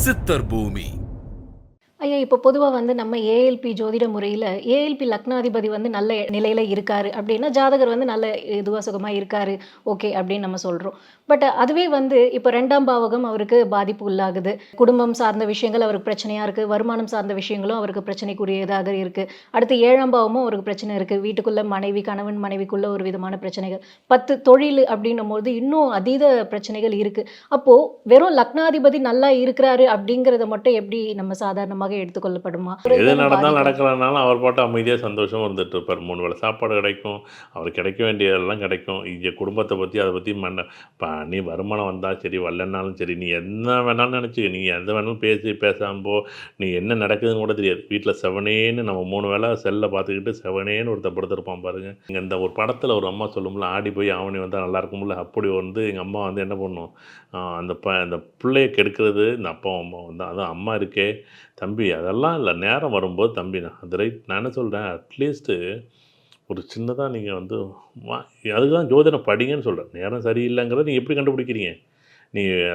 சித்தர் பூமி. ஐயா, இப்போ பொதுவா வந்து நம்ம ஏஎல்பி ஜோதிட முறையில, ஏஎல்பி லக்னாதிபதி வந்து நல்ல நிலையில இருக்காரு அப்டின்னா, ஜாதகர் வந்து நல்ல இதுவா சுகமா இருக்காரு, ஓகே அப்டின்னு நம்ம சொல்றோம். பட் அதுவே வந்து இப்போ 2ஆம் பாவகம் அவருக்கு பாதிப்பு உள்ளாகுது. குடும்பம் சார்ந்த விஷயங்கள் அவருக்கு பிரச்சனையா இருக்கு. வருமானம் சார்ந்த விஷயங்களும் அவருக்கு பிரச்சனைக்குரியதாக இருக்கு. அடுத்து 7ஆம் பாவமும் அவருக்கு பிரச்சனை இருக்கு. வீட்டுக்குள்ள மனைவி, கணவன் மனைவிக்குள்ள ஒரு விதமான பிரச்சனைகள். 10 தொழில் அப்டின்னும்போது இன்னும் அதீத பிரச்சனைகள் இருக்கு. அப்போ வெறும் லக்னாதிபதி நல்லா இருக்கிறாரு அப்டிங்கிறத மட்டும் எப்டி நம்ம சாதாரணமா எடுத்துக்கொள்ளப்படுமா? எது தான நடந்தாலும் பாதிக்கும். நடக்கலனாலும் அவர் பாட்டு அமைதியாக சந்தோஷமா இருந்துட்டு இருப்பார். 3 வேளை சாப்பாடு கிடைக்கும். அவருக்கு கிடைக்க வேண்டியதெல்லாம் கிடைக்கும். இங்கே குடும்பத்தை பற்றி அதை பற்றி நீ வருமானம் வந்தால் சரி வரலன்னாலும் சரி, நீ என்ன வேணாலும் நினச்சிக்க, நீ எந்த வேணாலும் பேசாமல் போ, நீ என்ன நடக்குதுன்னு கூட தெரியாது. வீட்டில் செவனேன்னு நம்ம 3 வேளை செல்லை பார்த்துக்கிட்டு செவனேன்னு ஒருத்தர் படுத்திருப்பான் பாருங்கள். இங்கே இந்த ஒரு படத்தில் ஒரு அம்மா சொல்லும்ல, ஆடி போய் ஆவணி வந்தால் நல்லா இருக்கும்ல, அப்படி வந்து எங்கள் அம்மா வந்து என்ன பண்ணும், அந்த பிள்ளைய கெடுக்கிறது இந்த அப்பா அம்மா வந்து. அதான் அம்மா இருக்கே தம்பி, அதெல்லாம் இல்லை, நேரம் வரும்போது தம்பி அது ரைட். நான் என்ன சொல்கிறேன், அட்லீஸ்ட்டு ஒரு சின்னதாக நீங்கள் வந்து அதுதான் ஜோதிடம் படிங்கன்னு சொல்கிறேன். நேரம் சரியில்லைங்கிறத நீங்கள் எப்படி கண்டுபிடிக்கிறீங்க?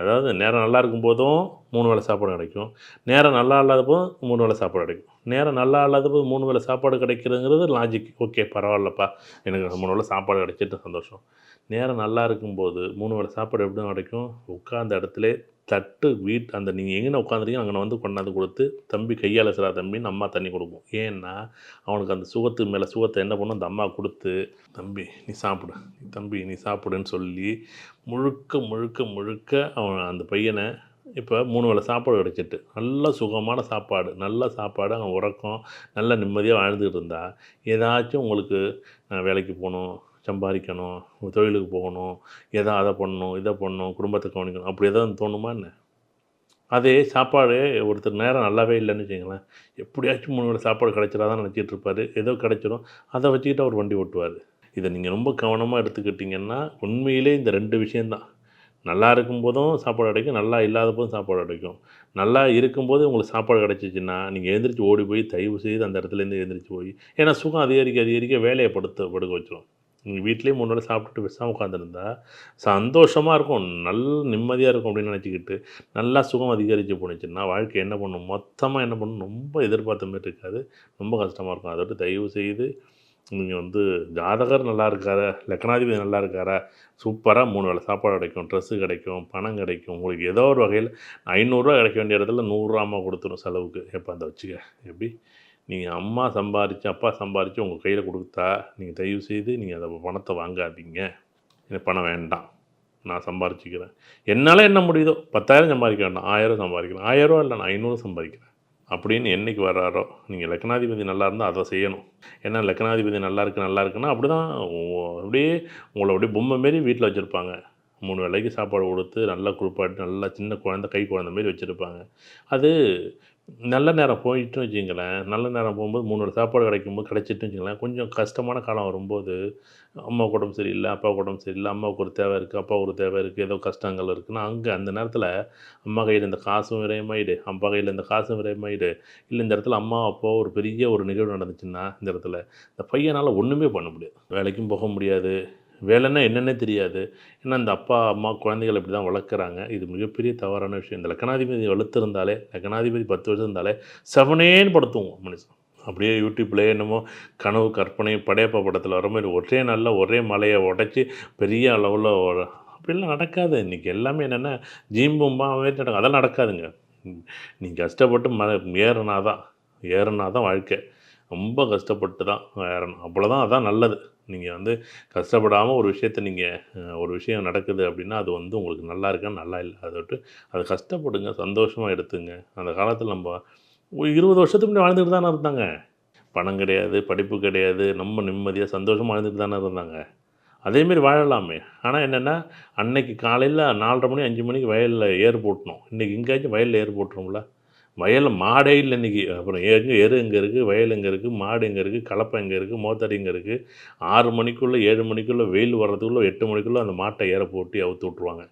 அதாவது நேரம் நல்லா இருக்கும்போதும் 3 வேளை சாப்பாடு கிடைக்கும், நேரம் நல்லா இல்லாத போதும் 3 வேளை சாப்பாடு கிடைக்கும். நேரம் நல்லா இல்லாத போது 3 வேளை சாப்பாடு கிடைக்கிறதுங்கிறது லாஜிக். ஓகே, பரவாயில்லப்பா, எனக்கு 3 வேளை சாப்பாடு கிடைச்சிட்டு சந்தோஷம். நேரம் நல்லா இருக்கும்போது 3 வேளை சாப்பாடு எப்படி கிடைக்கும்? உட்காந்த இடத்துல தட்டு அந்த நீங்கள் எங்கே உட்காந்துருக்கீங்க அங்கே வந்து கொண்டாந்து கொடுத்து, தம்பி கையால் சிறா தம்பின்னு அம்மா தண்ணி கொடுக்கும். ஏன்னா அவனுக்கு அந்த சுகத்து மேலே சுகத்தை என்ன பண்ணும், அந்த அம்மா கொடுத்து, தம்பி நீ சாப்பிடு, தம்பி நீ சாப்பிடுன்னு சொல்லி முழுக்க முழுக்க முழுக்க அவன் அந்த பையனை இப்போ 3 வேளை சாப்பாடு கிடைச்சிட்டு நல்ல சுகமான சாப்பாடு, நல்ல சாப்பாடு, அவன் உறக்கம், நல்ல நிம்மதியாக வாழ்ந்துக்கிட்டு இருந்தால், ஏதாச்சும் உங்களுக்கு வேலைக்கு போகணும், சம்பாதிக்கணும், தொழிலுக்கு போகணும், அதை பண்ணணும், இதை பண்ணணும், குடும்பத்தை கவனிக்கணும், அப்படி எதாவது தோணுமா என்ன? அதே சாப்பாடு ஒருத்தர் நேரம் நல்லாவே இல்லைன்னு வச்சுங்களேன், எப்படியாச்சும் 3 வேளை சாப்பாடு கிடைச்சிடாதான் நினச்சிட்டு இருப்பார். ஏதோ கிடைச்சிடும், அதை வச்சுக்கிட்டு அவர் வண்டி ஓட்டுவார். இதை நீங்கள் ரொம்ப கவனமாக எடுத்துக்கிட்டிங்கன்னா உண்மையிலே இந்த 2 விஷயந்தான். நல்லா இருக்கும்போதும் சாப்பாடு கிடைக்கும், நல்லா இல்லாத போதும் சாப்பாடு கிடைக்கும். நல்லா இருக்கும்போது உங்களுக்கு சாப்பாடு கிடச்சிச்சின்னா நீங்கள் எழுந்திரிச்சு ஓடி போய் தயவு செய்து அந்த இடத்துலேருந்து எழுந்திரிச்சு போய், ஏன்னா சுகம் அதிகரிக்க வேலையை படுக்க வச்சிடும். நீங்கள் வீட்லேயே 3 வேளை சாப்பிட்டுட்டு பேசாமல் உட்காந்துருந்தா சந்தோஷமாக இருக்கும், நல்ல நிம்மதியாக இருக்கும் அப்படின்னு நினச்சிக்கிட்டு நல்லா சுகம் அதிகரித்து போணுச்சுன்னா வாழ்க்கை என்ன பண்ணும், மொத்தமாக என்ன பண்ணும், ரொம்ப எதிர்பார்த்த மாதிரி இருக்காது, ரொம்ப கஷ்டமாக இருக்கும். அதோட தயவு செய்து நீங்கள் வந்து ஜாதகர் நல்லா இருக்காரா, லக்னாதிபதி நல்லா இருக்காரா, சூப்பராக 3 வேளை சாப்பாடு கிடைக்கும், ட்ரெஸ்ஸு கிடைக்கும், பணம் கிடைக்கும். உங்களுக்கு ஏதோ ஒரு வகையில் 500 கிடைக்க வேண்டிய இடத்துல 100 அம்மா கொடுத்துரும் செலவுக்கு. எப்போ அந்த வச்சுக்க, எப்படி நீங்கள் அம்மா சம்பாரித்து அப்பா சம்பாரித்து உங்கள் கையில் கொடுத்தா நீங்கள் தயவு செய்து நீங்கள் அந்த பணத்தை வாங்காதீங்க. எனக்கு பணம் வேண்டாம், நான் சம்பாரிச்சிக்கிறேன், என்னால் என்ன முடியுதோ 10,000 சம்பாதிக்க வேண்டாம், 1000 சம்பாதிக்கிறேன், 1000 இல்லை நான் 500 சம்பாதிக்கிறேன் அப்படின்னு என்றைக்கு வர்றாரோ, நீங்கள் லக்னாதிபதி நல்லா இருந்தால் அதை செய்யணும். ஏன்னா லக்னாதிபதி நல்லா இருக்குன்னா அப்படி தான் அப்படியே உங்களை அப்படியே பொம்மை மாரி வீட்டில் வச்சுருப்பாங்க. 3 வேளைக்கு சாப்பாடு கொடுத்து நல்லா குளிப்பாட்டி நல்லா சின்ன குழந்தை, கை குழந்தை மாரி வச்சுருப்பாங்க. அது நல்ல நேரம் போயிட்டுன்னு வச்சுங்களேன், நல்ல நேரம் போகும்போது 3 வேளை சாப்பாடு கிடைச்சிட்டுன்னு வச்சுங்களேன், கொஞ்சம் கஷ்டமான காலம் வரும்போது அம்மாவுக்கு உடம்பு சரியில்லை, அப்பாவுக்கு உடம்பு சரியில்லை, அம்மாவுக்கு ஒரு தேவை இருக்குது, அப்பாவுக்கு ஒரு தேவை இருக்குது, ஏதோ கஷ்டங்கள் இருக்குன்னா அங்கே அந்த நேரத்தில் அம்மா கையில் இந்த காசும் விரயமாயிடு, அப்பா கையில் இந்த காசும் விரயமாயிடு. இல்லை இந்த இடத்துல அம்மா அப்பா ஒரு பெரிய ஒரு நிகழ்வு நடந்துச்சுன்னா இந்த இடத்துல இந்த பையனால் ஒன்றுமே பண்ண முடியாது. வேலைக்கும் போக முடியாது, வேலைன்னா என்னென்னே தெரியாது. ஏன்னா இந்த அப்பா அம்மா குழந்தைகள் இப்படி தான் வளர்க்குறாங்க. இது மிகப்பெரிய தவறான விஷயம். இந்த லக்னாதிபதி வளர்த்துருந்தாலே, லக்னாதிபதி 10 வருஷம் இருந்தாலே செவனேன்னு படுத்துவோம் மனுஷன். அப்படியே யூடியூப்லேயே என்னமோ கனவு கற்பனை படையப்பா படத்தில் வர மாதிரி ஒரே நாளில் ஒரே மலையை உடச்சி பெரிய அளவில் அப்படிலாம் நடக்காது. இன்றைக்கி எல்லாமே என்னென்னா ஜீம்பும்பா நடக்கும், அதெல்லாம் நடக்காதுங்க. நீங்கள் கஷ்டப்பட்டு ஏறினா தான் வாழ்க்கை. ரொம்ப கஷ்டப்பட்டு தான் ஏறணும், அவ்வளோதான், அதான் நல்லது. நீங்கள் வந்து கஷ்டப்படாமல் ஒரு விஷயம் நடக்குது அப்படின்னா அது வந்து உங்களுக்கு நல்லா இருக்கான்னு நல்லா இல்லை, அதை விட்டு அதை கஷ்டப்படுங்க, சந்தோஷமாக எடுத்துங்க. அந்த காலத்தில் நம்ம 20 வருஷத்துக்கு முன்னாடி வாழ்ந்துட்டு தானே இருந்தாங்க. பணம் கிடையாது, படிப்பு கிடையாது, நம்ம நிம்மதியாக சந்தோஷமாக வாழ்ந்துட்டு தானே இருந்தாங்க. அதேமாரி வாழலாமே. ஆனால் என்னென்னா அன்னைக்கு காலையில் 4:30 மணி 5 மணிக்கு வயலில் ஏர் போட்டணும். இன்றைக்கி எங்கேயாச்சும் வயலில் ஏர் போட்டுரும்ல? வயலில் மாடே இல்லை இன்றைக்கி. அப்புறம் எரு எங்கே இருக்குது, வயல் எங்கே இருக்குது, மாடு எங்கே இருக்குது, கலப்பை எங்கே இருக்குது, மோத்தடி எங்கே இருக்குது? 6 மணிக்குள்ளே 7 மணிக்குள்ளே வெயில் வர்றதுக்குள்ளே 8 மணிக்குள்ளே அந்த மாட்டை ஏற போட்டு அவுத்து விட்ருவாங்க.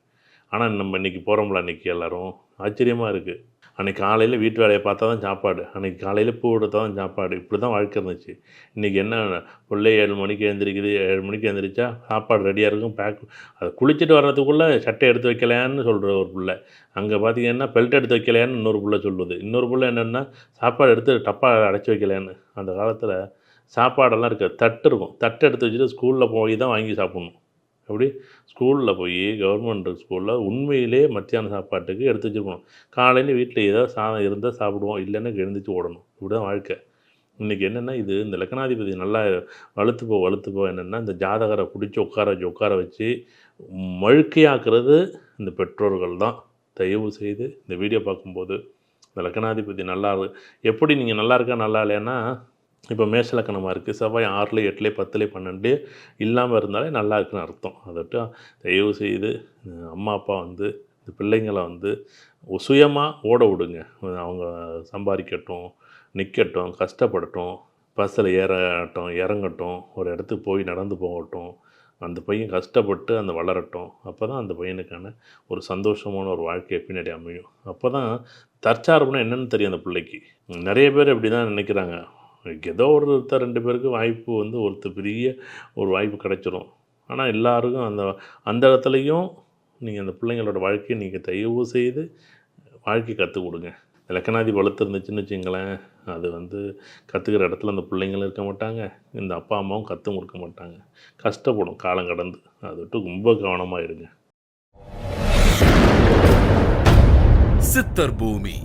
ஆனால் நம்ம இன்றைக்கி போகிறோம்ல அன்றைக்கி எல்லோரும் ஆச்சரியமாக இருக்குது. அன்றைக்கி காலையில் வீட்டு வேலையை பார்த்தா தான் சாப்பாடு, அன்றைக்கி காலையில் பூ எடுத்தா தான் சாப்பாடு, இப்படி தான் வாழ்க்கை இருந்துச்சு. இன்றைக்கி என்ன, பிள்ளை 7 மணிக்கு எழுந்திரிக்குது, 7 மணிக்கு எழுந்திரிச்சா சாப்பாடு ரெடியாக இருக்கும், அதை குளிச்சுட்டு வர்றதுக்குள்ளே சட்டை எடுத்து வைக்கலையான்னு சொல்கிற ஒரு பிள்ளை, அங்கே பார்த்தீங்கன்னா பெல்ட் எடுத்து வைக்கலையான்னு இன்னொரு பிள்ளை சொல்லுது, இன்னொரு பிள்ளை என்னென்னா சாப்பாடு எடுத்து டப்பா அடைச்சி வைக்கலையான்னு. அந்த காலத்தில் சாப்பாடெல்லாம் இருக்காது, தட்டு இருக்கும், தட்டை எடுத்து வச்சுட்டு ஸ்கூலில் போய் தான் வாங்கி சாப்பிட்ணும். அப்படி ஸ்கூலில் போய் கவர்மெண்ட் ஸ்கூலில் உண்மையிலே மத்தியான சாப்பாட்டுக்கு எடுத்து வச்சுருக்கணும். காலையில் வீட்டில் ஏதாவது சாதம் இருந்தால் சாப்பிடுவோம், இல்லைன்னா எழுந்திரிச்சு ஓடணும். இப்படி தான் வாழ்க்கை. இன்றைக்கி என்னென்னா, இது இந்த லக்னாதிபதி நல்லா வலுத்துப்போ என்னென்னா, இந்த ஜாதகரை பிடிச்சி உட்கார வச்சு மழுக்கையாக்குறது இந்த பெற்றோர்கள் தான். தயவு செய்து இந்த வீடியோ பார்க்கும்போது இந்த லக்னாதிபதி எப்படி நீங்கள் நல்லா இருக்கா நல்லா இல்லைன்னா, இப்போ மேஷ லக்கணமாக இருக்குது, செவ்வாய் 6, 8, 10, 12 இல்லாமல் இருந்தாலே நல்லா இருக்குன்னு அர்த்தம். அதட்டு தயவு செய்து அம்மா அப்பா இந்த பிள்ளைங்களை சுயமாக ஓட விடுங்க. அவங்க சம்பாதிக்கட்டும், நிற்கட்டும், கஷ்டப்படட்டும், பஸ்ஸில் ஏறட்டும், இறங்கட்டும், ஒரு இடத்துக்கு போய் நடந்து போகட்டும், அந்த பையன் கஷ்டப்பட்டு வளரட்டும். அப்போ தான் அந்த பையனுக்கான ஒரு சந்தோஷமான ஒரு வாழ்க்கை பின்னாடி அமையும். அப்போ தான் தற்சார்புனா என்னென்னு தெரியும் அந்த பிள்ளைக்கு. நிறைய பேர் இப்படி தான் நினைக்கிறாங்க. ஏதோ ஒருத்தர் 2 பேருக்கு வாய்ப்பு பெரிய ஒரு வாய்ப்பு கிடைச்சிரும். ஆனால் எல்லாருக்கும் அந்த இடத்துலையும் நீங்கள் அந்த பிள்ளைங்களோட வாழ்க்கையை நீங்கள் தயவு செய்து வாழ்க்கை கற்றுக் கொடுங்க. லக்கணாதிபதி வளர்த்து இருந்துச்சுன்னு வச்சுங்களேன், அது கற்றுக்கிற இடத்துல அந்த பிள்ளைங்களும் இருக்க மாட்டாங்க, இந்த அப்பா அம்மாவும் கற்றும் கொடுக்க மாட்டாங்க, கஷ்டப்படும் காலம் கடந்து. அதை விட்டு ரொம்ப கவனமாக இருங்க. சித்தர் பூமி.